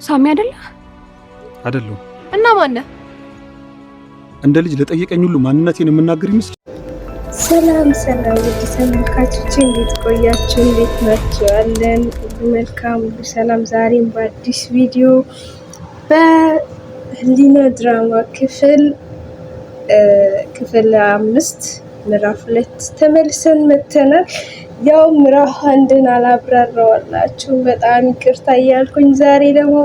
ሳሚ አይደለ? አይደለም። እና ማን? እንደ ልጅ ለጠየቀኝ ሁሉ ማንነቴን የምናገር ይመስል። ሰላም ሰላም፣ ውድ ተመልካቾች እንዴት ቆያችሁ? እንዴት ናችሁ? አለን ሁሉ መልካም፣ ሁሉ ሰላም። ዛሬም በአዲስ ቪዲዮ በህሊና ድራማ ክፍል 5 ምዕራፍ 2 ተመልሰን መተናል። ያው ምዕራፍ 1ን አላብራራዋላችሁ፣ በጣም ይቅርታ እያልኩኝ ዛሬ ደግሞ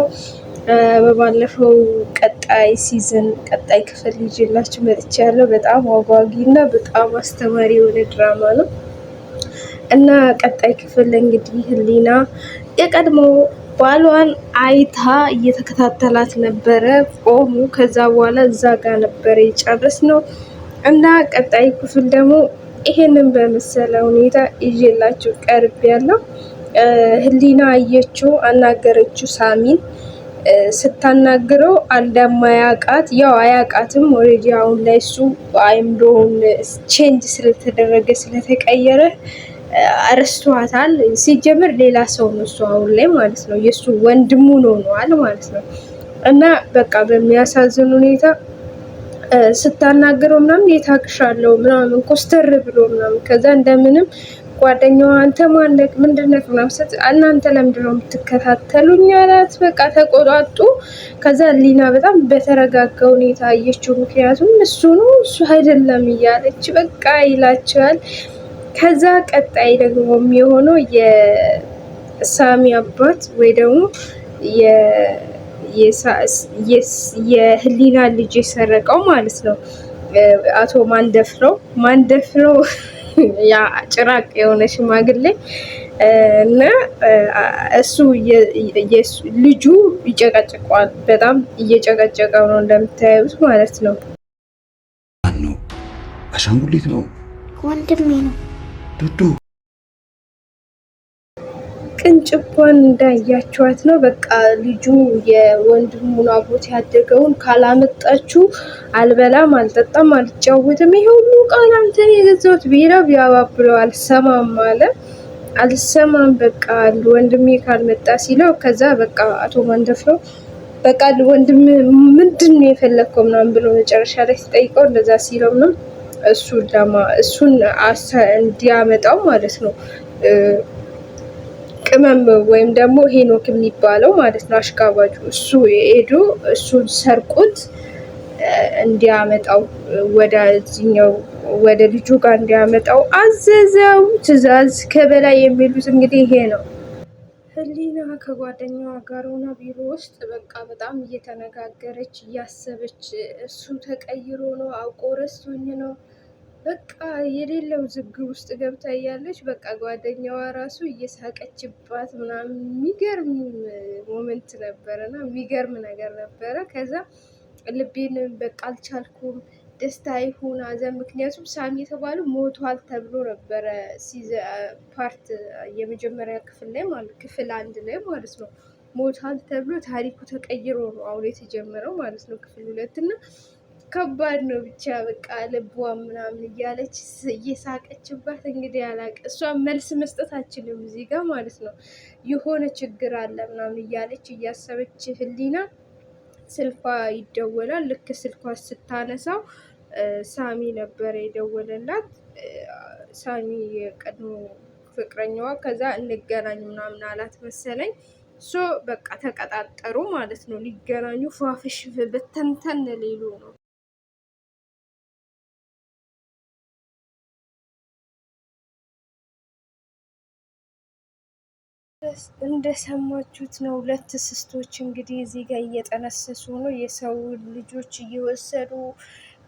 በባለፈው ቀጣይ ክፍል ይዤላችሁ መጥቻለሁ። በጣም አጓጊ እና በጣም አስተማሪ የሆነ ድራማ ነው እና ቀጣይ ክፍል እንግዲህ ህሊና የቀድሞ ባሏን አይታ እየተከታተላት ነበረ ቆሙ። ከዛ በኋላ እዛ ጋር ነበረ የጨረስነው እና ቀጣይ ክፍል ደግሞ ይሄንን በመሰለ ሁኔታ ይዤላችሁ ቀርብ ያለው ህሊና አየችው፣ አናገረችው ሳሚን። ስታናግረው እንደማያውቃት ያው አያውቃትም። ኦልሬዲ አሁን ላይ እሱ አይምሮውን ቼንጅ ስለተደረገ ስለተቀየረ አረስቷታል። ሲጀምር ሌላ ሰው ነው እሱ አሁን ላይ ማለት ነው። የእሱ ወንድሙ ሆኗል ማለት ነው። እና በቃ በሚያሳዝን ሁኔታ ስታናግረው ምናምን የታክሻለው ምናምን ኮስተር ብሎ ምናምን ከዛ እንደምንም ጓደኛዋ አንተ ማነክ ምንድነክ ምናምን ስትል እናንተ ለምንድን ነው የምትከታተሉኝ አላት። በቃ ተቆጣጡ። ከዛ ሊና በጣም በተረጋጋ ሁኔታ አየችው። ምክንያቱም እሱ ነው እሱ አይደለም እያለች በቃ ይላቸዋል። ከዛ ቀጣይ ደግሞ የሚሆነው የሳሚ አባት ወይ ደግሞ የህሊና ልጅ የሰረቀው ማለት ነው አቶ ማንደፍረው ያ ጭራቅ የሆነ ሽማግሌ እና እሱ ልጁ ይጨቀጭቋል። በጣም እየጨቀጨቀው ነው እንደምታዩት ማለት ነው። ነው አሻንጉሊት ነው፣ ወንድሜ ነው ዱዱ። ቅንጭቧን እንዳያችኋት ነው። በቃ ልጁ የወንድሙን አቦት ያደገውን ካላመጣችሁ አልበላም፣ አልጠጣም፣ አልጫወትም። ይሄ ሁሉ ቃል አንተን የገዛሁት ቢለው ቢያባብለው አልሰማም አለ። አልሰማም በቃ ወንድሜ ካልመጣ ሲለው ከዛ በቃ አቶ ማንደፍረው በቃ ወንድም ምንድን ነው የፈለግከው ምናምን ብሎ መጨረሻ ላይ ሲጠይቀው እንደዛ ሲለው ነው እሱን እንዲያመጣው ማለት ነው ቅመም ወይም ደግሞ ሄኖክ የሚባለው ማለት ነው አሽቃባጩ። እሱ ሄዶ እሱን ሰርቁት እንዲያመጣው ወደ ልጁ ጋር እንዲያመጣው አዘዘው። ትዕዛዝ ከበላይ የሚሉት እንግዲህ ይሄ ነው። ህሊና ከጓደኛዋ ጋር ሆና ቢሮ ውስጥ በቃ በጣም እየተነጋገረች እያሰበች እሱ ተቀይሮ ነው አውቆ ረስቶኝ ነው በቃ የሌለው ዝግብ ውስጥ ገብታ እያለች በቃ ጓደኛዋ ራሱ እየሳቀችባት ምናምን የሚገርም ሞመንት ነበረ እና የሚገርም ነገር ነበረ። ከዛ ልቤን በቃ አልቻልኩም፣ ደስታ ይሁን ሐዘን። ምክንያቱም ሳሚ የተባሉ ሞቷል ተብሎ ነበረ ፓርት የመጀመሪያ ክፍል ላይ ማለት ክፍል 1 ላይ ማለት ነው። ሞቷል ተብሎ ታሪኩ ተቀይሮ ነው አሁን የተጀመረው ማለት ነው ክፍል 2 እና ከባድ ነው ብቻ በቃ ልቧ ምናምን እያለች እየሳቀችባት እንግዲህ እሷ መልስ መስጠት አችልም እዚህ ጋር ማለት ነው። የሆነ ችግር አለ ምናምን እያለች እያሰበች ህሊና ስልኳ ይደወላል። ልክ ስልኳ ስታነሳው ሳሚ ነበረ የደወለላት። ሳሚ የቀድሞ ፍቅረኛዋ። ከዛ እንገናኝ ምናምን አላት መሰለኝ። በቃ ተቀጣጠሩ ማለት ነው ሊገናኙ ፏፍሽ በተንተን ሌሉ ነው። እንደሰማችሁት ነው። 2 ስስቶች እንግዲህ እዚህ ጋር እየጠነሰሱ ነው። የሰው ልጆች እየወሰዱ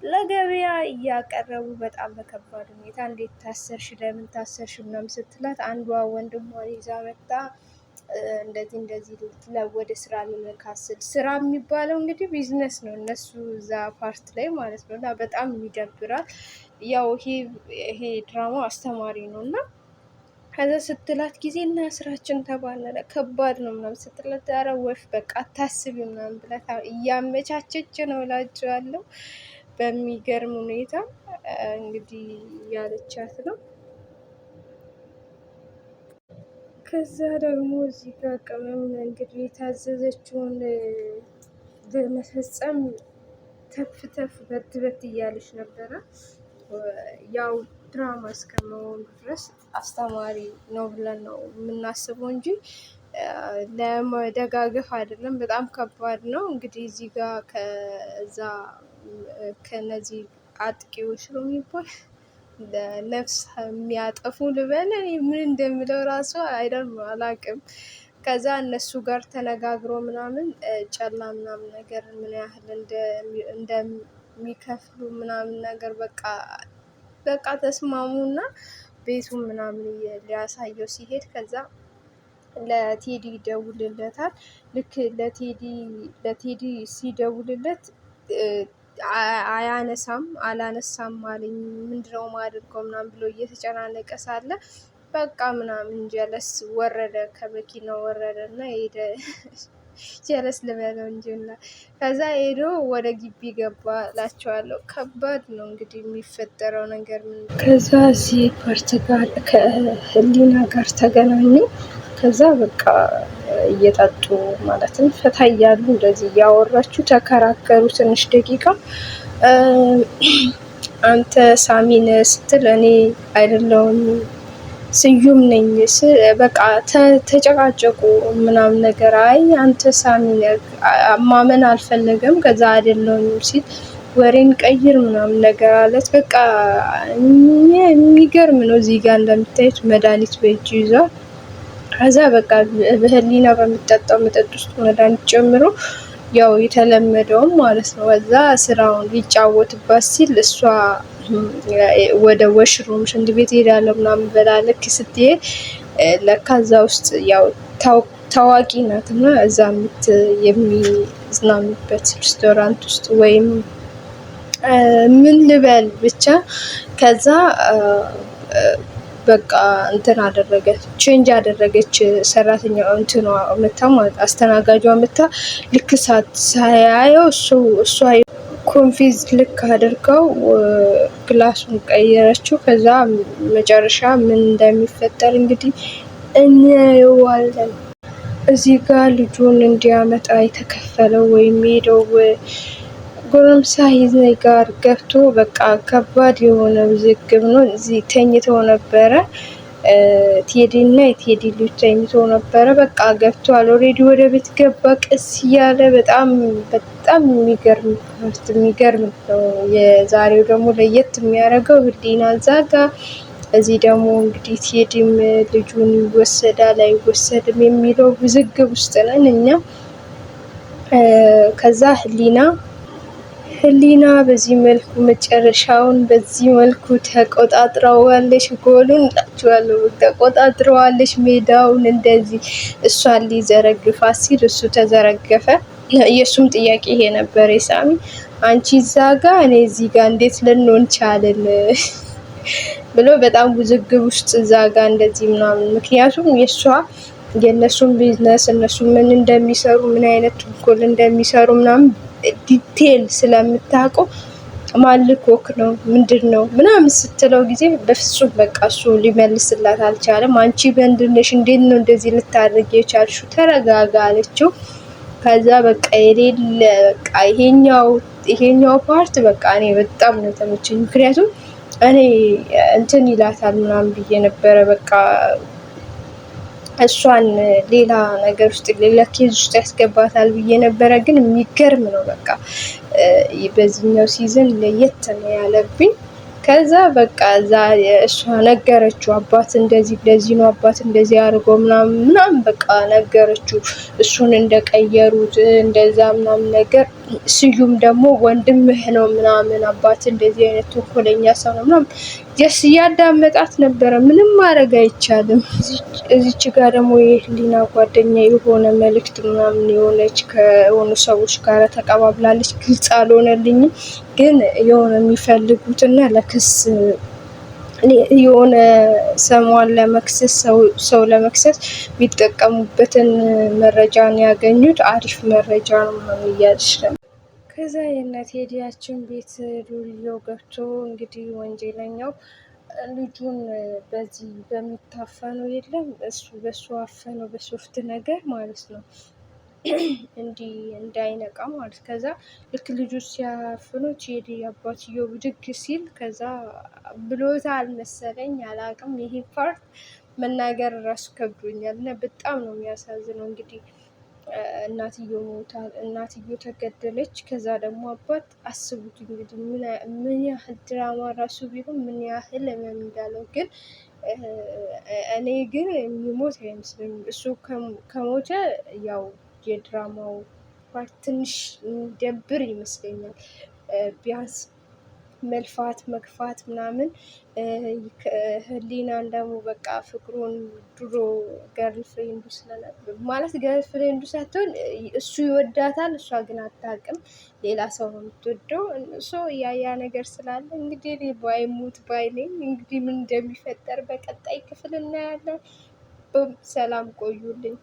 ለገበያ እያቀረቡ በጣም በከባድ ሁኔታ እንዴት ታሰርሽ፣ ለምን ታሰርሽ ምናምን ስትላት አንዷ ወንድሟን ይዛ መጣ። እንደዚህ ወደ ስራ ልመካስል። ስራ የሚባለው እንግዲህ ቢዝነስ ነው እነሱ እዛ ፓርት ላይ ማለት ነው። እና በጣም ይደብራል። ያው ይሄ ድራማ አስተማሪ ነው እና ከዛ ስትላት ጊዜ እና ስራችን ተባለለ ከባድ ነው ምናምን ስትላት ኧረ ወፍ በቃ አታስቢ ምናምን ብላት እያመቻቸች ነው እላቸዋለሁ። በሚገርም ሁኔታ እንግዲህ ያለቻት ነው። ከዛ ደግሞ እዚህ ጋር ቅመም እንግዲህ የታዘዘችውን ለመፈጸም ተፍ ተፍ በት በት እያለች ነበረ። ያው ድራማ እስከመሆኑ ድረስ አስተማሪ ነው ብለን ነው የምናስበው እንጂ ለመደጋገፍ አይደለም። በጣም ከባድ ነው። እንግዲህ እዚህ ጋር ከነዚህ አጥቂዎች ነው የሚባል ነፍስ የሚያጠፉ ልበል፣ እኔ ምን እንደምለው ራሱ አላቅም። ከዛ እነሱ ጋር ተነጋግሮ ምናምን ጨላ ምናምን ነገር ምን ያህል እንደሚከፍሉ ምናምን ነገር በቃ ተስማሙና ቤቱን ምናምን ሊያሳየው ሲሄድ ከዛ ለቴዲ ይደውልለታል። ልክ ለቴዲ ሲደውልለት አላነሳም አለኝ፣ ምንድነው ማድርገው ምናምን ብሎ እየተጨናነቀ ሳለ በቃ ምናምን ጀለስ ወረደ፣ ከመኪናው ወረደ እና ሄደ። ጀለስ ልበለው እንጂና ከዛ ሄዶ ወደ ግቢ ገባ እላቸዋለሁ። ከባድ ነው እንግዲህ የሚፈጠረው ነገር። ከዛ እዚህ ፓርት ጋር ከህሊና ጋር ተገናኙ። ከዛ በቃ እየጠጡ ማለትም ፈታ እያሉ እንደዚህ እያወራችሁ ተከራከሩ ትንሽ ደቂቃ። አንተ ሳሚን ስትል እኔ አይደለሁም ስዩም ነኝ በቃ ተጨቃጨቁ ምናምን ነገር። አይ አንተ ሳሚን ማመን አልፈለገም። ከዛ አይደለሁም ሲል ወሬን ቀይር ምናምን ነገር አለት። በቃ የሚገርም ነው። እዚህ ጋር እንደምታዩት መድኃኒት በእጁ ይዟል። ከዛ በቃ በህሊና በሚጠጣው መጠጥ ውስጥ መድኃኒት ጨምሮ ያው የተለመደውም ማለት ነው። ከዛ ስራውን ሊጫወትባት ሲል እሷ ወደ ወሽሩም ሽንት ቤት ሄዳለሁ ምናምን ብላ ልክ ስትሄድ ለካ እዛ ውስጥ ያው ታዋቂ ናት እና እዛ የሚዝናኑበት ሬስቶራንት ውስጥ ወይም ምን ልበል ብቻ ከዛ በቃ እንትን አደረገች፣ ቼንጅ አደረገች። ሰራተኛ እንትኗ መታ ማለት አስተናጋጇ መታ ልክ ሳያየው እሷ ኮንፊዝ ልክ አድርገው ግላሱን ቀየረችው። ከዛ መጨረሻ ምን እንደሚፈጠር እንግዲህ እናየዋለን። እዚህ ጋር ልጁን እንዲያመጣ የተከፈለው ወይም ሄደው ጎረምሳ ይዘይ ጋር ገብቶ በቃ ከባድ የሆነ ውዝግብ ነው። እዚህ ተኝተው ነበረ ቴዲ እና የቴዲ ልጅ ተኝተው ነበረ። በቃ ገብቷል፣ ኦልሬዲ ወደ ቤት ገባ ቀስ እያለ። በጣም የሚገርም ነው። የዛሬው ደግሞ ለየት የሚያደርገው ህሊና ዛጋ። እዚህ ደግሞ እንግዲህ ቴዲም ልጁን ይወሰዳል አይወሰድም የሚለው ውዝግብ ውስጥ ነን እኛ። ከዛ ህሊና በዚህ መልኩ መጨረሻውን በዚህ መልኩ ተቆጣጥረዋለች። ጎሉን ጣችዋለሁ ተቆጣጥረዋለች ሜዳውን እንደዚህ። እሷን ሊዘረግፋ ሲል እሱ ተዘረገፈ። የእሱም ጥያቄ ይሄ ነበር፣ የሳሚ አንቺ እዛ ጋ እኔ እዚህ ጋ እንዴት ልንሆን ቻልን ብሎ በጣም ውዝግብ ውስጥ እዛ ጋ እንደዚህ ምናምን። ምክንያቱም የእነሱን ቢዝነስ እነሱ ምን እንደሚሰሩ ምን አይነት ተንኮል እንደሚሰሩ ምናምን ዲቴል ስለምታውቁ ማልኮክ ነው ምንድን ነው ምናምን ስትለው ጊዜ በፍጹም በቃ እሱ ሊመልስላት አልቻለም። አንቺ በእንድነሽ እንዴት ነው እንደዚህ ልታደርግ የቻልሽው? ተረጋጋ አለችው። ከዛ በቃ የሌለ በቃ ይሄኛው ፓርት በቃ እኔ በጣም ነው ተመቸኝ። ምክንያቱም እኔ እንትን ይላታል ምናምን ብዬ ነበረ በቃ እሷን ሌላ ነገር ውስጥ ሌላ ኬዝ ውስጥ ያስገባታል ብዬ ነበረ። ግን የሚገርም ነው በቃ በዚህኛው ሲዝን ለየት ነው ያለብኝ። ከዛ በቃ እሷ ነገረችው፣ አባት እንደዚህ ነው አባት እንደዚህ አድርጎ ምናምን በቃ ነገረችው፣ እሱን እንደቀየሩት እንደዛ ምናምን ነገር። ስዩም ደግሞ ወንድምህ ነው ምናምን አባት እንደዚህ አይነት ተንኮለኛ ሰው ነው ምናምን ጀስ እያዳመጣት ነበረ። ምንም ማድረግ አይቻልም። እዚች ጋር ደግሞ የህሊና ጓደኛ የሆነ መልእክት ምናምን የሆነች ከሆኑ ሰዎች ጋር ተቀባብላለች። ግልጽ አልሆነልኝም፣ ግን የሆነ የሚፈልጉትና ለክስ የሆነ ሰሟን ለመክሰስ ሰው ለመክሰስ ቢጠቀሙበትን መረጃ ነው ያገኙት። አሪፍ መረጃ ነው ምናምን እያለች ነው። ከዛ የእነ ቴዲያችን ቤት ዱርዬው ገብቶ እንግዲህ ወንጀለኛው ልጁን በዚህ በሚታፈነው የለም እሱ በሱ አፈነው በሶፍት ነገር ማለት ነው እንዲህ እንዳይነቃ ማለት። ከዛ ልክ ልጆች ሲያፍኑት ቴዲ አባትየው ብድግ ሲል ከዛ ብሎታል መሰለኝ አላቅም። ይሄ ፓርት መናገር ራሱ ከብዶኛል እና በጣም ነው የሚያሳዝነው። እንግዲህ እናትየው ሞታል፣ እናትየው ተገደለች። ከዛ ደግሞ አባት አስቡት እንግዲህ ምን ያህል ድራማ ራሱ ቢሆን ምን ያህል ህመም እንዳለው ግን እኔ ግን የሚሞት አይመስለኝም። እሱ ከሞተ ያው የድራማው ፓርት ትንሽ ደብር ይመስለኛል። ቢያንስ መልፋት መግፋት ምናምን ህሊናን ደግሞ በቃ ፍቅሩን ድሮ ገርል ፍሬንዱ ስለነበር ማለት ገርል ፍሬንዱ ሳትሆን እሱ ይወዳታል፣ እሷ ግን አታውቅም። ሌላ ሰው ነው የምትወደው። ያ ነገር ስላለ እንግዲህ እኔ ባይሞት ባይ ነኝ። እንግዲህ ምን እንደሚፈጠር በቀጣይ ክፍል እናያለን። ሰላም ቆዩልኝ።